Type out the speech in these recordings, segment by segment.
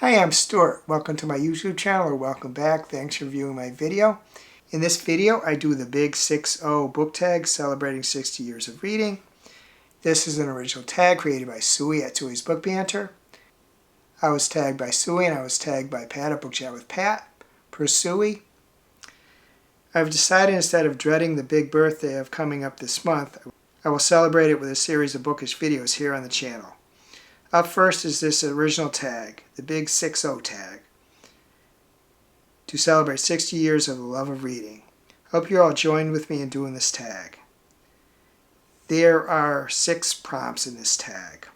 Hi, I'm Stuart. Welcome to my YouTube channel, or welcome back. Thanks for viewing my video. In this video, I do the Big 6-0 book tag celebrating 60 years of reading. This is an original tag created by Suey at Suey's Book Banter. I was tagged by Suey and I was tagged by Pat at Book Chat with Pat, per Suey. I've decided instead of dreading the big birthday of coming up this month, I will celebrate it with a series of bookish videos here on the channel. Up first is this original tag, the Big 6-0 tag, to celebrate 60 years of the love of reading. Hope you all joined with me in doing this tag. There are 6 prompts in this tag.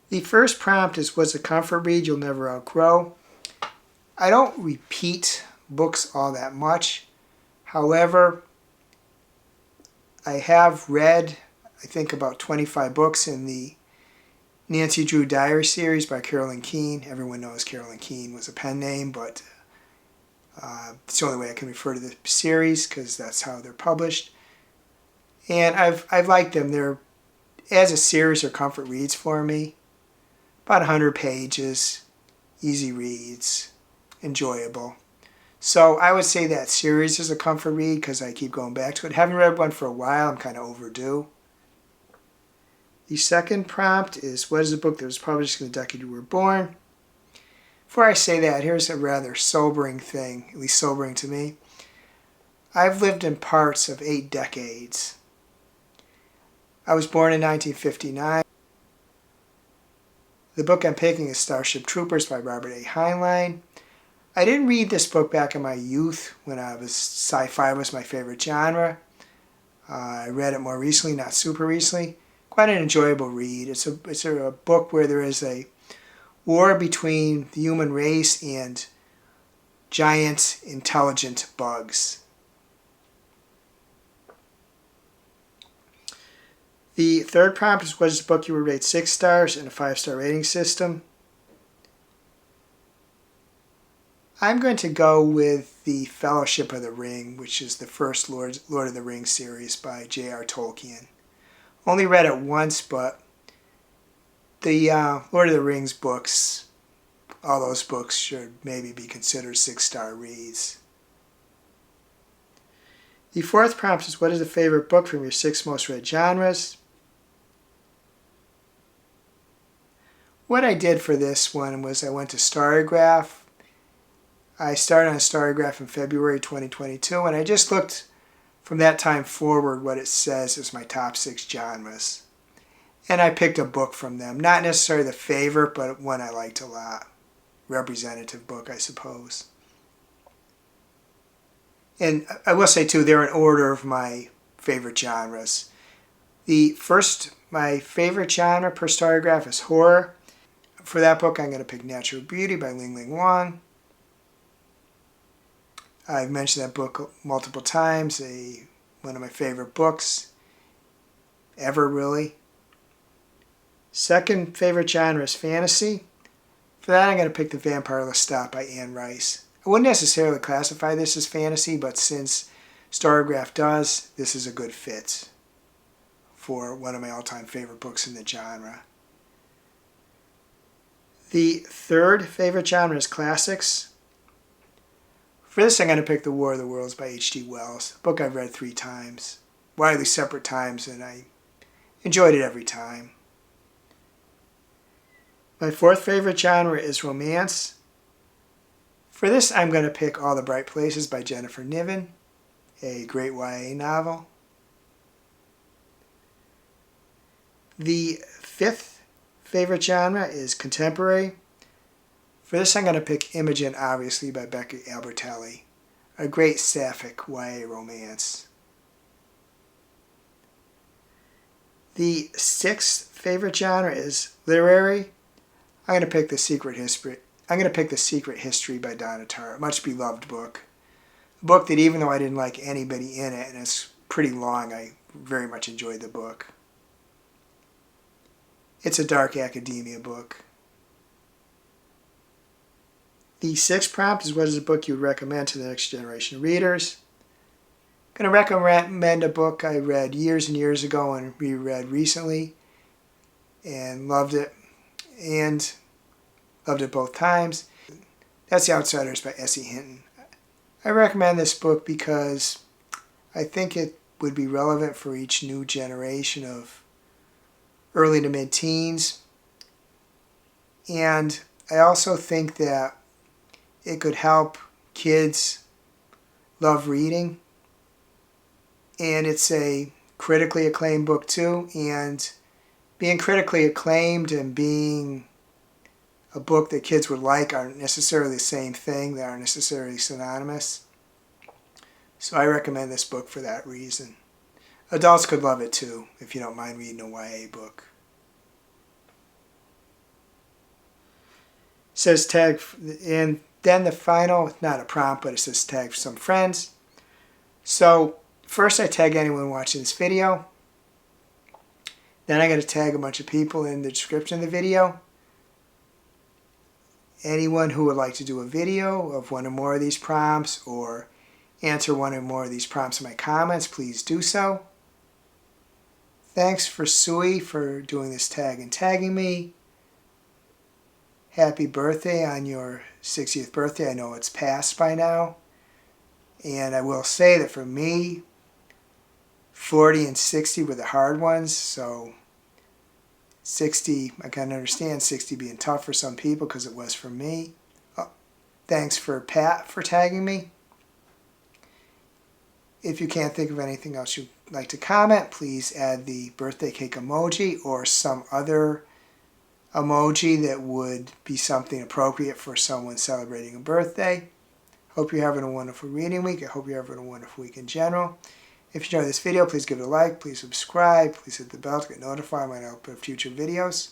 The first prompt is, what's a comfort read you'll never outgrow? I don't repeat books all that much. However, I have read, I think, about 25 books in the Nancy Drew Diary series by Carolyn Keene. Everyone knows Carolyn Keene was a pen name, but it's the only way I can refer to the series because that's how they're published. And I've liked them. They're, as a series, they're comfort reads for me. About 100 pages, easy reads, enjoyable. So I would say that series is a comfort read because I keep going back to it. Haven't read one for a while. I'm kind of overdue. The second prompt is, what is a book that was published in the decade you were born? Before I say that, here's a rather sobering thing, at least sobering to me. I've lived in parts of 8 decades. I was born in 1959. The book I'm picking is Starship Troopers by Robert A. Heinlein. I didn't read this book back in my youth when sci-fi was my favorite genre. I read it more recently, not super recently. Quite an enjoyable read. It's a book where there is a war between the human race and giant intelligent bugs. The third prompt is, what is a book you would rate 6 stars in a 5-star rating system? I'm going to go with The Fellowship of the Ring, which is the first Lord of the Rings series by J.R. Tolkien. Only read it once, but the Lord of the Rings books, all those books should maybe be considered 6-star reads. The fourth prompt is, what is a favorite book from your 6 most read genres? What I did for this one was I went to Storygraph. I started on Storygraph in February 2022, and I just looked from that time forward what it says is my top 6 genres. And I picked a book from them. Not necessarily the favorite, but one I liked a lot. Representative book, I suppose. And I will say, too, they're in order of my favorite genres. My favorite genre per Storygraph is horror. For that book, I'm going to pick Natural Beauty by Ling Ling Wang. I've mentioned that book multiple times. One of my favorite books ever, really. Second favorite genre is fantasy. For that, I'm going to pick The Vampire Lestat by Anne Rice. I wouldn't necessarily classify this as fantasy, but since Storygraph does, this is a good fit for one of my all-time favorite books in the genre. The third favorite genre is classics. For this, I'm going to pick The War of the Worlds by H.G. Wells, a book I've read 3 times, widely separate times, and I enjoyed it every time. My fourth favorite genre is romance. For this, I'm going to pick All the Bright Places by Jennifer Niven, a great YA novel. The fifth favorite genre is contemporary. For this, I'm going to pick Imogen, obviously, by Becky Albertalli, a great sapphic YA romance. The sixth favorite genre is literary. I'm going to pick The Secret History by Donna Tartt, a much beloved book. A book that, even though I didn't like anybody in it, and it's pretty long, I very much enjoyed the book. It's a dark academia book. The sixth prompt is, what is a book you would recommend to the next generation of readers? I'm going to recommend a book I read years and years ago and reread recently and loved it. And Loved it both times. That's The Outsiders by S.E. Hinton. I recommend this book because I think it would be relevant for each new generation of early to mid-teens. And I also think that it could help kids love reading. And it's a critically acclaimed book too. And being critically acclaimed and being a book that kids would like aren't necessarily the same thing. They aren't necessarily synonymous. So I recommend this book for that reason. Adults could love it too, if you don't mind reading a YA book. It says tag, and then the final, not a prompt, but it says tag for some friends. So first I tag anyone watching this video. Then I got to tag a bunch of people in the description of the video. Anyone who would like to do a video of one or more of these prompts or answer one or more of these prompts in my comments, please do so. Thanks for Suey for doing this tag and tagging me. Happy birthday on your 60th birthday. I know it's past by now. And I will say that for me, 40 and 60 were the hard ones. So 60, I can understand 60 being tough for some people because it was for me. Thanks for Pat for tagging me. If you can't think of anything else you'd like to comment, please add the birthday cake emoji or some other emoji that would be something appropriate for someone celebrating a birthday. Hope you're having a wonderful reading week. I hope you're having a wonderful week in general. If you enjoyed this video, please give it a like, please subscribe, please hit the bell to get notified when I upload future videos.